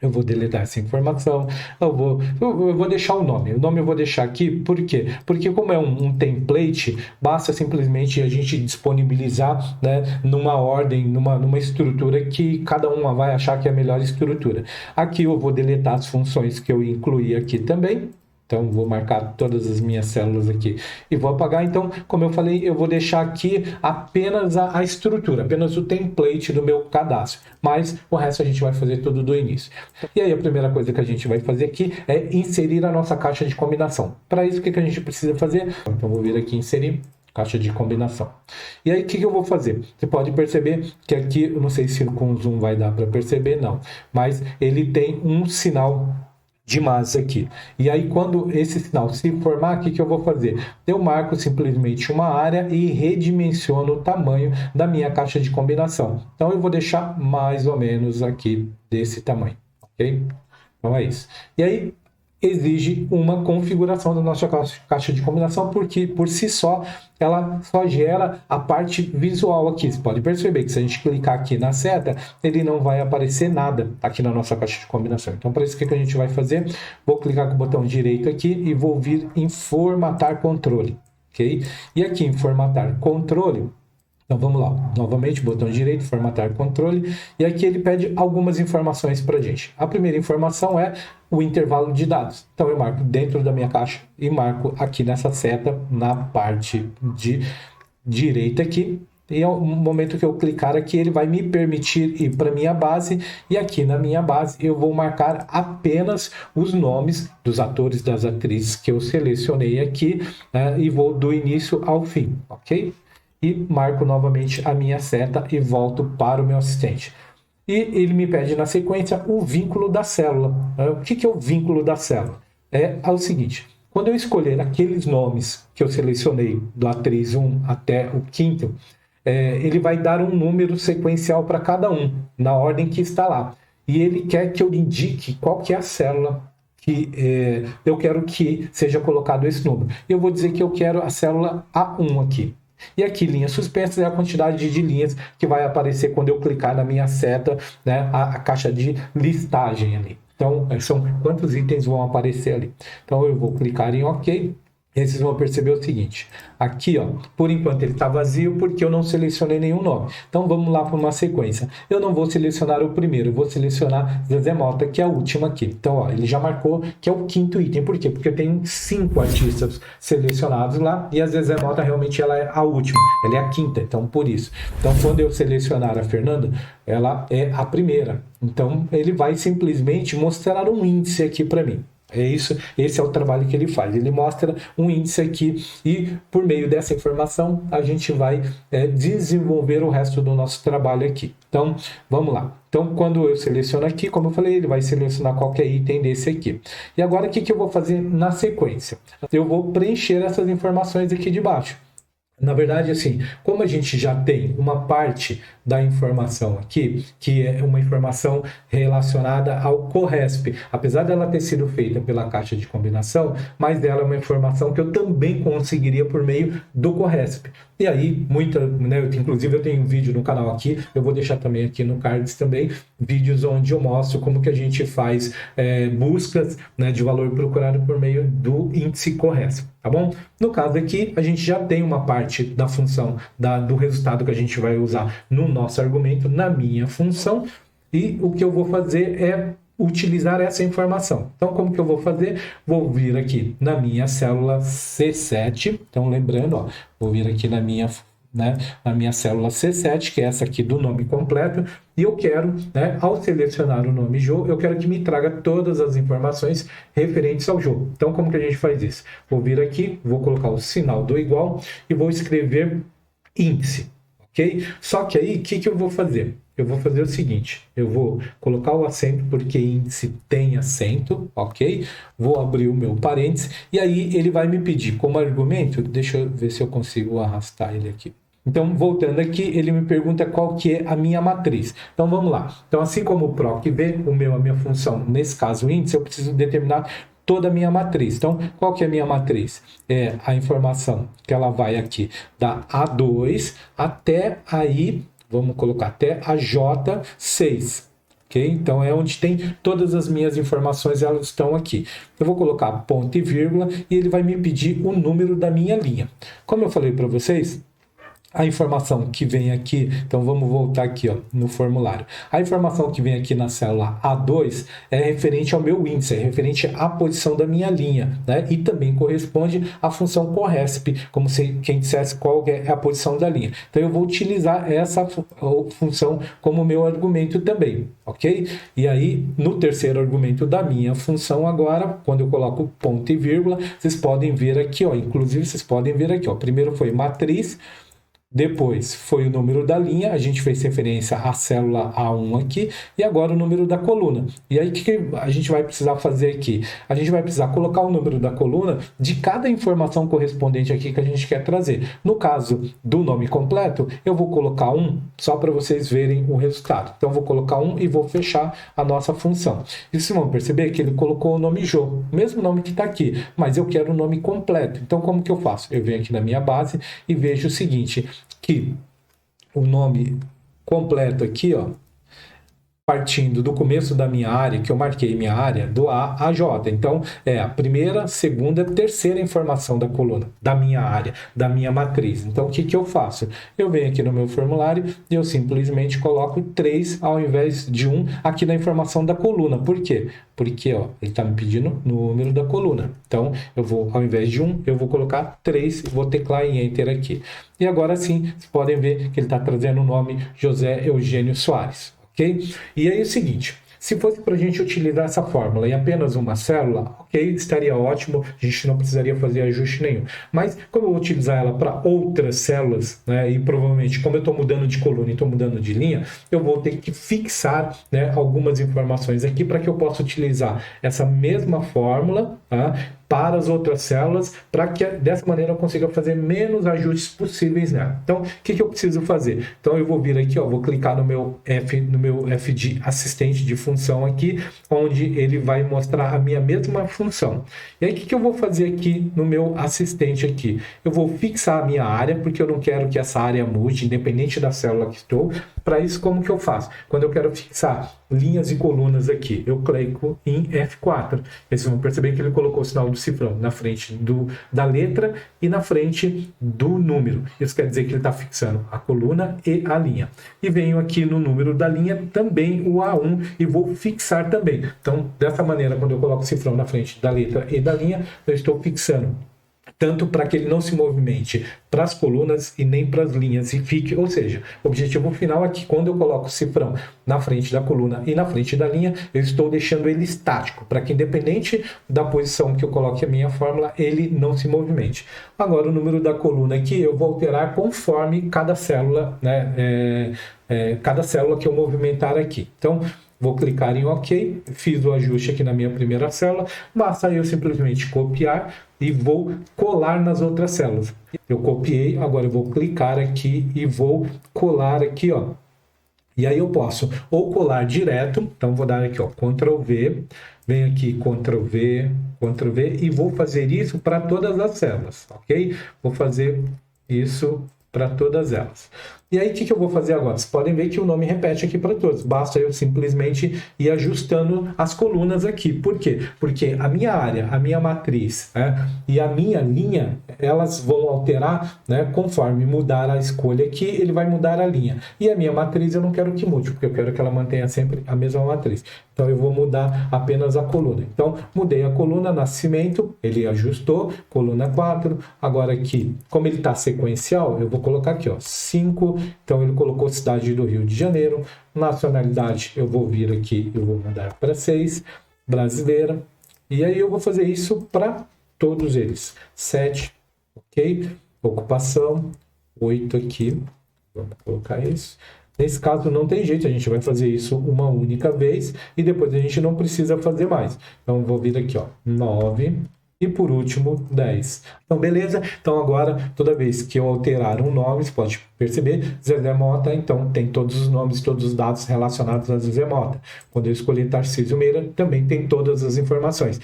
Eu vou deletar essa informação, eu vou deixar o nome. O nome eu vou deixar aqui, por quê? Porque como é um template, basta simplesmente a gente disponibilizar, né, numa ordem, numa estrutura que cada uma vai achar que é a melhor estrutura. Aqui eu vou deletar as funções que eu incluí aqui também. Então, vou marcar todas as minhas células aqui e vou apagar. Então, como eu falei, eu vou deixar aqui apenas a estrutura, apenas o template do meu cadastro. Mas o resto a gente vai fazer tudo do início. E aí, a primeira coisa que a gente vai fazer aqui é inserir a nossa caixa de combinação. Para isso, o que a gente precisa fazer? Então, vou vir aqui em inserir caixa de combinação. E aí, o que eu vou fazer? Você pode perceber que aqui, eu não sei se com zoom vai dar para perceber, não. Mas ele tem um sinal de mais aqui. E aí, quando esse sinal se formar, o que eu vou fazer? Eu marco simplesmente uma área e redimensiono o tamanho da minha caixa de combinação. Então, eu vou deixar mais ou menos aqui desse tamanho, ok? Então, é isso. E aí, exige uma configuração da nossa caixa de combinação, porque por si só ela só gera a parte visual aqui. Você pode perceber que se a gente clicar aqui na seta, ele não vai aparecer nada aqui na nossa caixa de combinação. Então, para isso, o que a gente vai fazer? Vou clicar com o botão direito aqui e vou vir em formatar controle, ok? E aqui em formatar controle, então vamos lá, novamente, botão direito, formatar controle, e aqui ele pede algumas informações para a gente. A primeira informação é o intervalo de dados. Então eu marco dentro da minha caixa e marco aqui nessa seta, na parte de direita aqui, e ao momento que eu clicar aqui, ele vai me permitir ir para a minha base, e aqui na minha base eu vou marcar apenas os nomes dos atores, das atrizes que eu selecionei aqui, né, e vou do início ao fim, ok? E marco novamente a minha seta e volto para o meu assistente. E ele me pede na sequência o vínculo da célula. O que é o vínculo da célula? É o seguinte, quando eu escolher aqueles nomes que eu selecionei, do atriz 1 até o quinto, ele vai dar um número sequencial para cada um, na ordem que está lá. E ele quer que eu indique qual que é a célula que eu quero que seja colocado esse número. Eu vou dizer que eu quero a célula A1 aqui. E aqui, linhas suspensas é a quantidade de linhas que vai aparecer quando eu clicar na minha seta, né, a caixa de listagem ali. Então, são quantos itens vão aparecer ali. Então, eu vou clicar em OK. E aí vocês vão perceber o seguinte, aqui, ó, por enquanto ele está vazio porque eu não selecionei nenhum nome. Então vamos lá para uma sequência. Eu não vou selecionar o primeiro, eu vou selecionar Zezé Mota, que é a última aqui. Então, ó, ele já marcou que é o quinto item. Por quê? Porque eu tenho 5 artistas selecionados lá e a Zezé Mota realmente ela é a última, ela é a quinta, então por isso. Então quando eu selecionar a Fernanda, ela é a primeira. Então ele vai simplesmente mostrar um índice aqui para mim. É isso, esse é o trabalho que ele faz. Ele mostra um índice aqui e, por meio dessa informação, a gente vai desenvolver o resto do nosso trabalho aqui. Então, vamos lá. Então, quando eu seleciono aqui, como eu falei, ele vai selecionar qualquer item desse aqui. E agora, o que eu vou fazer na sequência? Eu vou preencher essas informações aqui de baixo. Na verdade, assim, como a gente já tem uma parte da informação aqui, que é uma informação relacionada ao Corresp, apesar dela ter sido feita pela caixa de combinação, mas dela é uma informação que eu também conseguiria por meio do Corresp. E aí, inclusive eu tenho um vídeo no canal aqui, eu vou deixar também aqui no cards também, vídeos onde eu mostro como que a gente faz buscas, né, de valor procurado por meio do índice Corresp, tá bom? No caso aqui, a gente já tem uma parte da função do resultado que a gente vai usar no nosso argumento, na minha função, e o que eu vou fazer é utilizar essa informação. Então, como que eu vou fazer? Vou vir aqui na minha célula C7, então lembrando, ó, vou vir aqui na minha célula C7, que é essa aqui do nome completo, e eu quero, ao selecionar o nome Jô, eu quero que me traga todas as informações referentes ao Jô. Então, como que a gente faz isso? Vou vir aqui, vou colocar o sinal do igual e vou escrever índice, ok? Só que aí, o que eu vou fazer? Eu vou fazer o seguinte, eu vou colocar o acento, porque índice tem acento, ok? Vou abrir o meu parênteses, e aí ele vai me pedir como argumento, deixa eu ver se eu consigo arrastar ele aqui. Então, voltando aqui, ele me pergunta qual que é a minha matriz. Então, vamos lá. Então, assim como o PROC vê, a minha função, nesse caso o índice, eu preciso determinar toda a minha matriz. Então, qual que é a minha matriz? É a informação que ela vai aqui da A2 até aí, vamos colocar até a J6. ok? Então é onde tem todas as minhas informações, elas estão aqui. Eu vou colocar ponto e vírgula e ele vai me pedir o número da minha linha. Como eu falei para vocês, a informação que vem aqui, então vamos voltar aqui ó, no formulário. A informação que vem aqui na célula A2 é referente ao meu índice, é referente à posição da minha linha, né? E também corresponde à função corresp, como se quem dissesse qual é a posição da linha. Então eu vou utilizar essa função como meu argumento também, ok? E aí, no terceiro argumento da minha função agora, quando eu coloco ponto e vírgula, vocês podem ver aqui, ó, inclusive vocês podem ver aqui, ó, primeiro foi matriz, depois foi o número da linha, a gente fez referência à célula A1 aqui, e agora o número da coluna. E aí o que a gente vai precisar fazer aqui? A gente vai precisar colocar o número da coluna de cada informação correspondente aqui que a gente quer trazer. No caso do nome completo, eu vou colocar 1 só para vocês verem o resultado. Então eu vou colocar 1 e vou fechar a nossa função. E vocês vão perceber que ele colocou o nome Jô, o mesmo nome que está aqui, mas eu quero o nome completo. Então como que eu faço? Eu venho aqui na minha base e vejo o seguinte, que o nome completo aqui, ó, partindo do começo da minha área, que eu marquei minha área, do A a J. Então, é a primeira, segunda, terceira informação da coluna, da minha área, da minha matriz. Então, o que que eu faço? Eu venho aqui no meu formulário e eu simplesmente coloco 3 ao invés de 1 aqui na informação da coluna. Por quê? Porque, ó, ele está me pedindo o número da coluna. Então, eu vou, ao invés de 1, eu vou colocar 3 e vou teclar em Enter aqui. E agora sim, vocês podem ver que ele está trazendo o nome José Eugênio Soares. Ok? E aí é o seguinte, se fosse para a gente utilizar essa fórmula em apenas uma célula, ok, estaria ótimo, a gente não precisaria fazer ajuste nenhum. Mas como eu vou utilizar ela para outras células, né, e provavelmente como eu estou mudando de coluna e estou mudando de linha, eu vou ter que fixar, né, algumas informações aqui para que eu possa utilizar essa mesma fórmula, tá, para as outras células, para que dessa maneira eu consiga fazer menos ajustes possíveis nela. Então, o que eu preciso fazer? Então, eu vou vir aqui, ó, vou clicar no meu F de assistente de função aqui, onde ele vai mostrar a minha mesma função. E aí, o que eu vou fazer aqui no meu assistente aqui? Eu vou fixar a minha área, porque eu não quero que essa área mude, independente da célula que estou. Para isso, como que eu faço? Quando eu quero fixar linhas e colunas aqui, eu clico em F4. Vocês vão perceber que ele colocou o sinal do cifrão na frente da letra e na frente do número. Isso quer dizer que ele está fixando a coluna e a linha. E venho aqui no número da linha também o A1 e vou fixar também. Então, dessa maneira, quando eu coloco o cifrão na frente da letra e da linha, eu estou fixando tanto para que ele não se movimente para as colunas e nem para as linhas e fique, ou seja, o objetivo final é que quando eu coloco o cifrão na frente da coluna e na frente da linha, eu estou deixando ele estático, para que independente da posição que eu coloque a minha fórmula, ele não se movimente. Agora o número da coluna aqui eu vou alterar conforme cada célula, né, cada célula que eu movimentar aqui. Então, vou clicar em OK, fiz o ajuste aqui na minha primeira célula, basta eu simplesmente copiar e vou colar nas outras células. Eu copiei, agora eu vou clicar aqui e vou colar aqui, ó. E aí eu posso ou colar direto, então vou dar aqui, ó, Ctrl V, venho aqui Ctrl V, Ctrl V e vou fazer isso para todas as células, ok? Vou fazer isso para todas elas. E aí, o que eu vou fazer agora? Vocês podem ver que o nome repete aqui para todos. Basta eu simplesmente ir ajustando as colunas aqui. Por quê? Porque a minha área, a minha matriz, né, e a minha linha, elas vão alterar, né, conforme mudar a escolha aqui, ele vai mudar a linha. E a minha matriz eu não quero que mude, porque eu quero que ela mantenha sempre a mesma matriz. Então, eu vou mudar apenas a coluna. Então, mudei a coluna, nascimento, ele ajustou, coluna 4. Agora aqui, como ele está sequencial, eu vou colocar aqui, ó, 5. Então, ele colocou cidade do Rio de Janeiro. Nacionalidade, eu vou vir aqui, eu vou mudar para 6. Brasileira. E aí, eu vou fazer isso para todos eles. 7, ok? Ocupação, 8 aqui. Vamos colocar isso. Nesse caso, não tem jeito, a gente vai fazer isso uma única vez e depois a gente não precisa fazer mais. Então, vou vir aqui, ó, 9 e por último, 10. Então, beleza? Então, agora, toda vez que eu alterar um nome, você pode perceber, Zezé Mota, então, tem todos os nomes, todos os dados relacionados a Zezé Mota. Quando eu escolher Tarcísio Meira, também tem todas as informações.